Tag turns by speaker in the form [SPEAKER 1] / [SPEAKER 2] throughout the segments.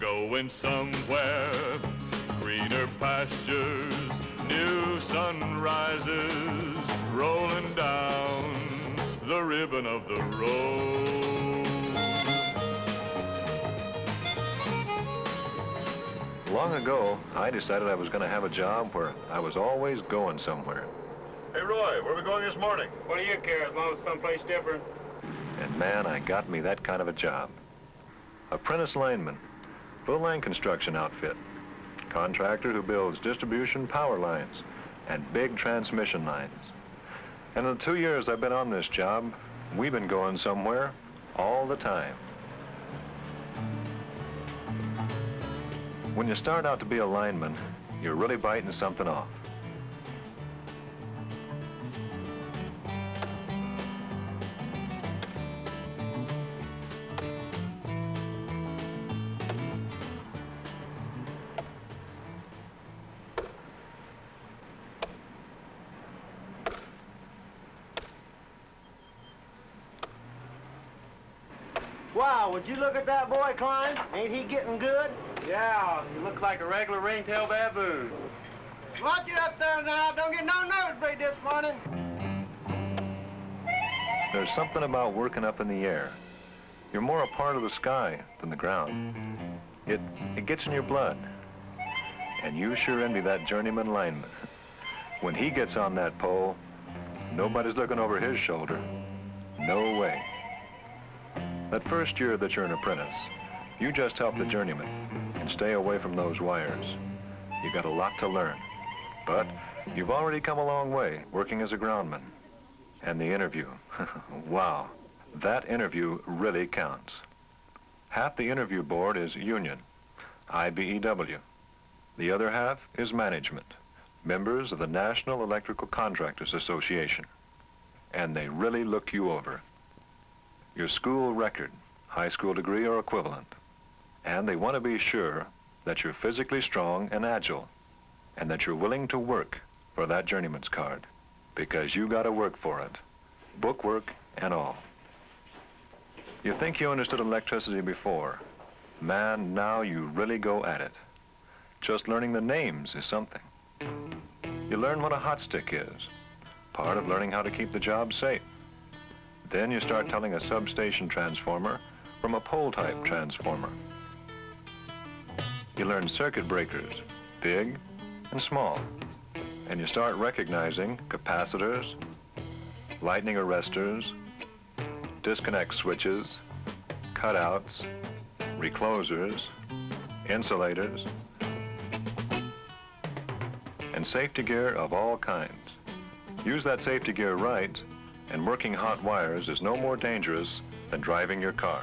[SPEAKER 1] going somewhere, greener pastures, new sunrises, rolling down the ribbon of the road.
[SPEAKER 2] Long ago, I decided I was going to have a job where I was always going somewhere.
[SPEAKER 3] Hey, Roy, where are we going this morning?
[SPEAKER 4] What do you care, as long as it's someplace different?
[SPEAKER 2] And man, I got me that kind of a job. Apprentice lineman, full line construction outfit. Contractor who builds distribution power lines and big transmission lines. And in the 2 years I've been on this job, we've been going somewhere all the time. When you start out to be a lineman, you're really biting something off.
[SPEAKER 5] Wow, would you look at that boy, Klein? Ain't he getting good?
[SPEAKER 4] Yeah, you look like a regular ring-tailed baboon.
[SPEAKER 5] Watch it up there now. Don't get no nosebleed this morning.
[SPEAKER 2] There's something about working up in the air. You're more a part of the sky than the ground. It gets in your blood. And you sure envy that journeyman lineman. When he gets on that pole, nobody's looking over his shoulder. No way. That first year that you're an apprentice, you just help the journeyman and stay away from those wires. You got a lot to learn, but you've already come a long way working as a groundman. And the interview, wow, that interview really counts. Half the interview board is union, IBEW. The other half is management, members of the National Electrical Contractors Association. And they really look you over. Your school record, high school degree or equivalent. And they want to be sure that you're physically strong and agile, and that you're willing to work for that journeyman's card, because you got to work for it, bookwork and all. You think you understood electricity before. Man, now you really go at it. Just learning the names is something. You learn what a hot stick is, part of learning how to keep the job safe. Then you start telling a substation transformer from a pole-type transformer. You learn circuit breakers, big and small. And you start recognizing capacitors, lightning arresters, disconnect switches, cutouts, reclosers, insulators, and safety gear of all kinds. Use that safety gear right, and working hot wires is no more dangerous than driving your car.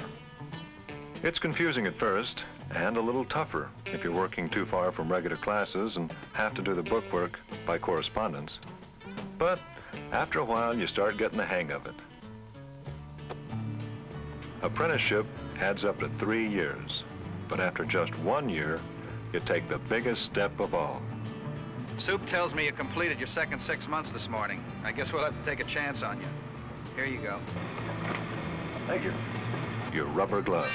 [SPEAKER 2] It's confusing at first, and a little tougher if you're working too far from regular classes and have to do the bookwork by correspondence. But after a while, you start getting the hang of it. Apprenticeship adds up to 3 years, but after just 1 year, you take the biggest step of all.
[SPEAKER 6] Soup tells me you completed your second 6 months this morning. I guess we'll have to take a chance on you. Here you go.
[SPEAKER 2] Thank you. Your rubber gloves.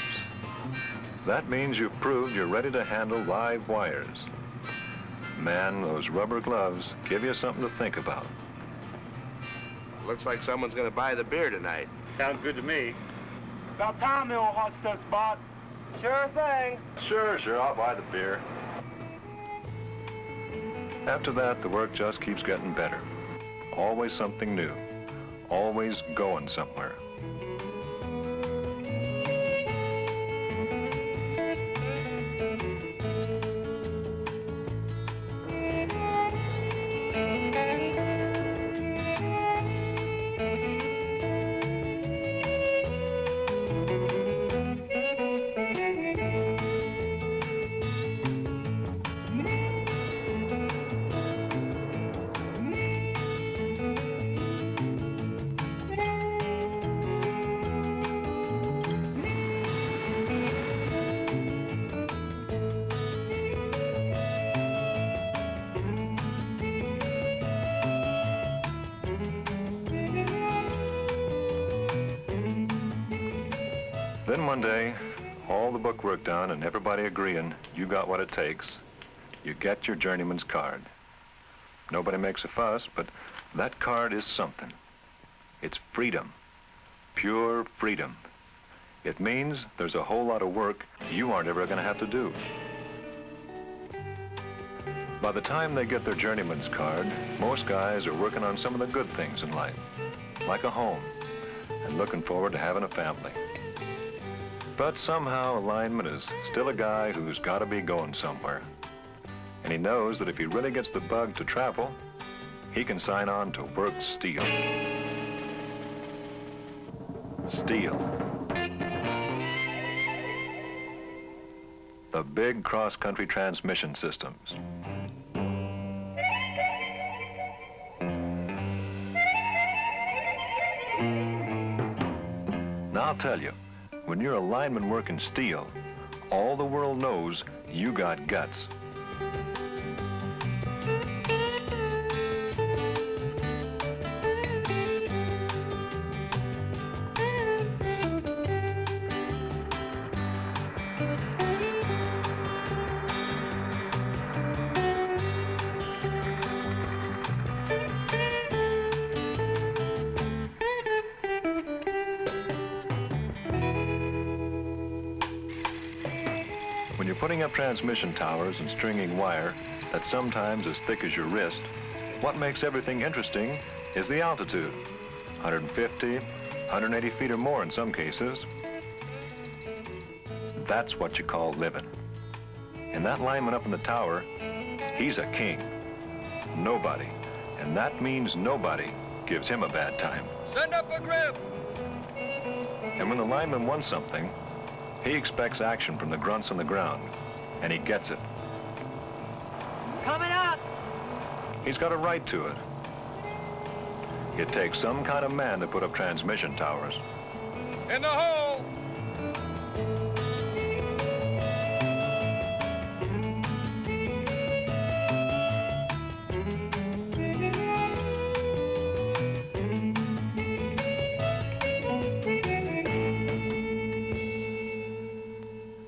[SPEAKER 2] That means you've proved you're ready to handle live wires. Man, those rubber gloves give you something to think about.
[SPEAKER 3] Looks like someone's going to buy the beer tonight.
[SPEAKER 4] Sounds good to me.
[SPEAKER 5] About time, the old hot stuff spot. Sure thing.
[SPEAKER 2] Sure, I'll buy the beer. After that, the work just keeps getting better. Always something new. Always going somewhere. Then one day, all the bookwork done and everybody agreeing you got what it takes, you get your journeyman's card. Nobody makes a fuss, but that card is something. It's freedom, pure freedom. It means there's a whole lot of work you aren't ever going to have to do. By the time they get their journeyman's card, most guys are working on some of the good things in life, like a home, and looking forward to having a family. But somehow a lineman is still a guy who's got to be going somewhere. And he knows that if he really gets the bug to travel, he can sign on to work steel. Steel. The big cross-country transmission systems. Now I'll tell you, when you're a lineman working steel, all the world knows you got guts. When you're putting up transmission towers and stringing wire that's sometimes as thick as your wrist, what makes everything interesting is the altitude. 150, 180 feet or more in some cases. That's what you call living. And that lineman up in the tower, he's a king. Nobody, and that means nobody, gives him a bad time.
[SPEAKER 6] Send up a grip!
[SPEAKER 2] And when the lineman wants something, he expects action from the grunts on the ground, and he gets it.
[SPEAKER 5] Coming up!
[SPEAKER 2] He's got a right to it. It takes some kind of man to put up transmission towers.
[SPEAKER 6] In the hole!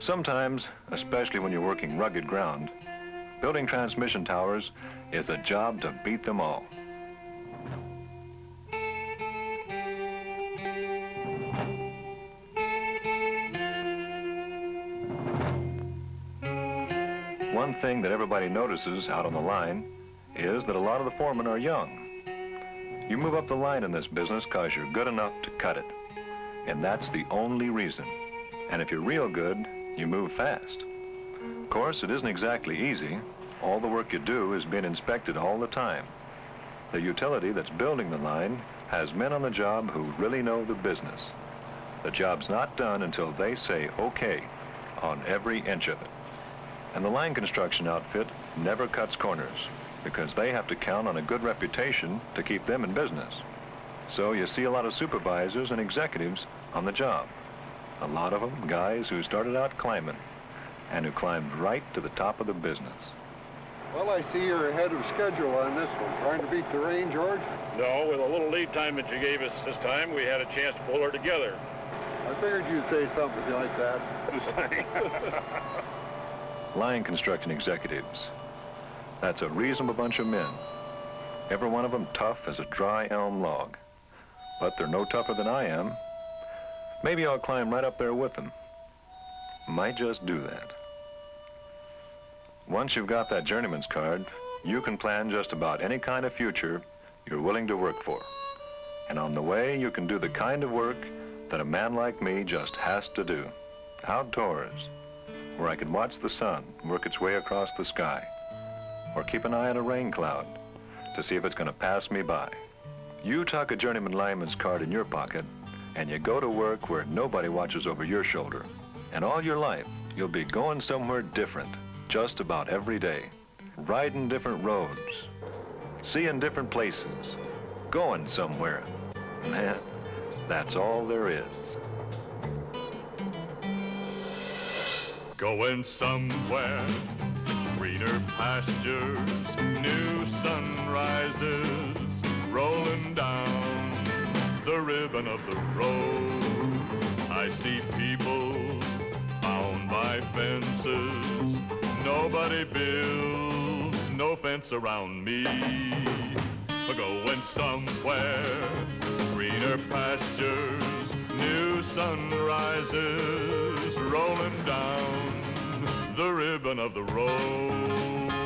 [SPEAKER 2] Sometimes, especially when you're working rugged ground, building transmission towers is a job to beat them all. One thing that everybody notices out on the line is that a lot of the foremen are young. You move up the line in this business because you're good enough to cut it. And that's the only reason. And if you're real good, you move fast. Of course, it isn't exactly easy. All the work you do is being inspected all the time. The utility that's building the line has men on the job who really know the business. The job's not done until they say okay on every inch of it. And the line construction outfit never cuts corners because they have to count on a good reputation to keep them in business. So you see a lot of supervisors and executives on the job. A lot of them guys who started out climbing and who climbed right to the top of the business.
[SPEAKER 7] Well, I see you're ahead of schedule on this one. Trying to beat the rain, George?
[SPEAKER 8] No, with a little lead time that you gave us this time, we had a chance to pull her together.
[SPEAKER 7] I figured you'd say something like that.
[SPEAKER 2] Line construction executives. That's a reasonable bunch of men. Every one of them tough as a dry elm log. But they're no tougher than I am. Maybe I'll climb right up there with them. Might just do that. Once you've got that journeyman's card, you can plan just about any kind of future you're willing to work for. And on the way, you can do the kind of work that a man like me just has to do. Outdoors, where I can watch the sun work its way across the sky, or keep an eye on a rain cloud to see if it's going to pass me by. You tuck a journeyman lineman's card in your pocket, and you go to work where nobody watches over your shoulder. And all your life, you'll be going somewhere different just about every day, riding different roads, seeing different places, going somewhere. Man, that's all there is.
[SPEAKER 1] Going somewhere, greener pastures, new sunrises, rolling down the ribbon of the road. I see people bound by fences. Nobody builds no fence around me. Going somewhere, greener pastures, new sunrises, rolling down the ribbon of the road.